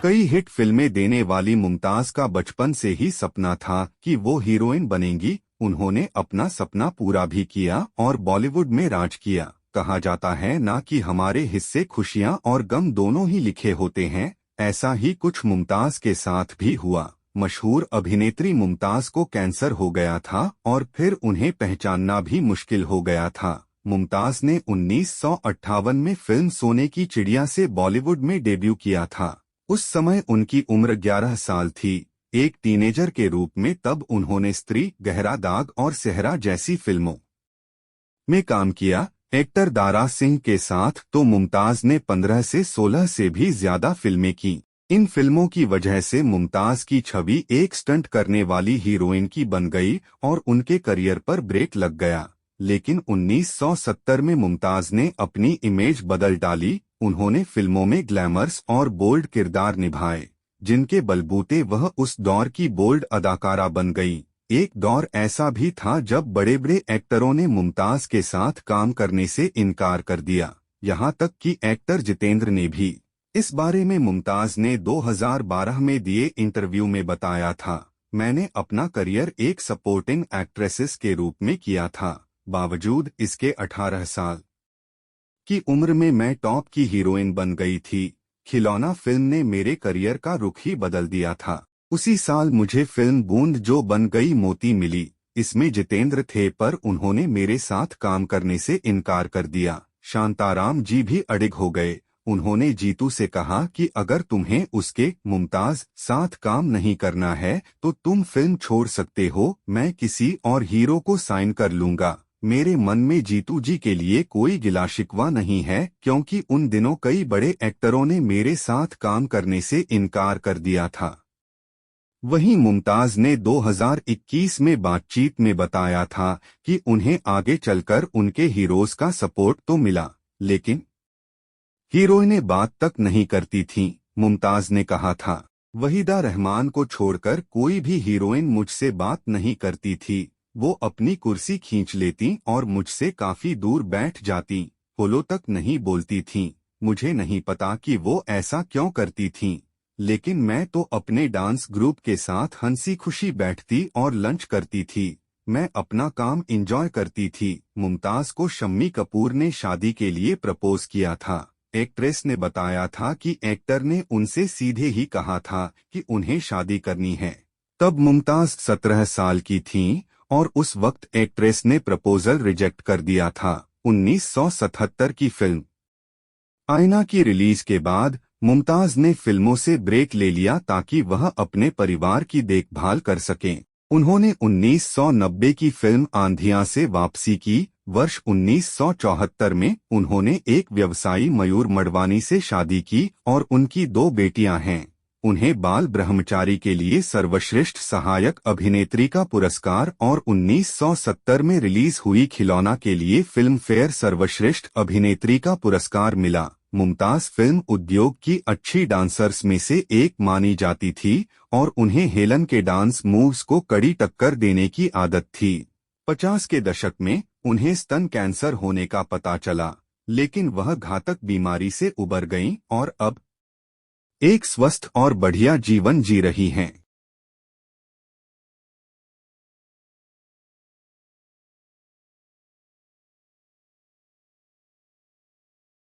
कई हिट फिल्में देने वाली मुमताज का बचपन से ही सपना था कि वो हीरोइन बनेंगी। उन्होंने अपना सपना पूरा भी किया और बॉलीवुड में राज किया। कहा जाता है ना कि हमारे हिस्से खुशियां और गम दोनों ही लिखे होते हैं, ऐसा ही कुछ मुमताज के साथ भी हुआ। मशहूर अभिनेत्री मुमताज को कैंसर हो गया था और फिर उन्हें पहचानना भी मुश्किल हो गया था। मुमताज ने 1958 में फिल्म सोने की चिड़िया से बॉलीवुड में डेब्यू किया था। उस समय उनकी उम्र 11 साल थी। एक टीनेजर के रूप में तब उन्होंने स्त्री, गहरा दाग और सेहरा जैसी फिल्मों में काम किया। एक्टर दारा सिंह के साथ तो मुमताज ने 15 से 16 से भी ज्यादा फिल्में की। इन फिल्मों की वजह से मुमताज की छवि एक स्टंट करने वाली हीरोइन की बन गई और उनके करियर पर ब्रेक लग गया। लेकिन 1970 में मुमताज ने अपनी इमेज बदल डाली। उन्होंने फिल्मों में ग्लैमर्स और बोल्ड किरदार निभाए, जिनके बलबूते वह उस दौर की बोल्ड अदाकारा बन गई। एक दौर ऐसा भी था जब बड़े बड़े एक्टरों ने मुमताज के साथ काम करने से इनकार कर दिया, यहाँ तक कि एक्टर जितेंद्र ने भी। इस बारे में मुमताज ने 2012 में दिए इंटरव्यू में बताया था, मैंने अपना करियर एक सपोर्टिंग एक्ट्रेसेस के रूप में किया था। बावजूद इसके 18 साल की उम्र में मैं टॉप की हीरोइन बन गई थी। खिलौना फिल्म ने मेरे करियर का रुख ही बदल दिया था। उसी साल मुझे फिल्म बूंद जो बन गई मोती मिली। इसमें जितेंद्र थे पर उन्होंने मेरे साथ काम करने से इनकार कर दिया। शांताराम जी भी अड़िग हो गए। उन्होंने जीतू से कहा कि अगर तुम्हें उसके मुमताज साथ काम नहीं करना है तो तुम फिल्म छोड़ सकते हो, मैं किसी और हीरो को साइन कर लूंगा। मेरे मन में जीतू जी के लिए कोई गिला शिकवा नहीं है, क्योंकि उन दिनों कई बड़े एक्टरों ने मेरे साथ काम करने से इनकार कर दिया था। वहीं मुमताज ने 2021 में बातचीत में बताया था कि उन्हें आगे चलकर उनके हीरोज का सपोर्ट तो मिला, लेकिन हीरोइनें बात तक नहीं करती थीं। मुमताज ने कहा था, वहीदा रहमान को छोड़कर कोई भी हीरोइन मुझसे बात नहीं करती थी। वो अपनी कुर्सी खींच लेती और मुझसे काफी दूर बैठ जाती, हेलो तक नहीं बोलती थीं। मुझे नहीं पता कि वो ऐसा क्यों करती थीं, लेकिन मैं तो अपने डांस ग्रुप के साथ हंसी खुशी बैठती और लंच करती थी। मैं अपना काम एंजॉय करती थी। मुमताज को शम्मी कपूर ने शादी के लिए प्रपोज किया था। एक्ट्रेस ने बताया था कि एक्टर ने उनसे सीधे ही कहा था कि उन्हें शादी करनी है। तब मुमताज 17 साल की थीं और उस वक्त एक्ट्रेस ने प्रपोजल रिजेक्ट कर दिया था। 1977 की फिल्म आईना की रिलीज के बाद मुमताज ने फिल्मों से ब्रेक ले लिया ताकि वह अपने परिवार की देखभाल कर सकें। उन्होंने 1990 की फिल्म आंधियां से वापसी की। वर्ष 1974 में उन्होंने एक व्यवसायी मयूर मडवानी से शादी की और उनकी 2 बेटियां हैं। उन्हें बाल ब्रह्मचारी के लिए सर्वश्रेष्ठ सहायक अभिनेत्री का पुरस्कार और 1970 में रिलीज हुई खिलौना के लिए फिल्म फेयर सर्वश्रेष्ठ अभिनेत्री का पुरस्कार मिला। मुमताज फिल्म उद्योग की अच्छी डांसर्स में से एक मानी जाती थी और उन्हें हेलन के डांस मूव्स को कड़ी टक्कर देने की आदत थी। 50 के दशक में उन्हें स्तन कैंसर होने का पता चला, लेकिन वह घातक बीमारी से उबर गईं और अब एक स्वस्थ और बढ़िया जीवन जी रही हैं।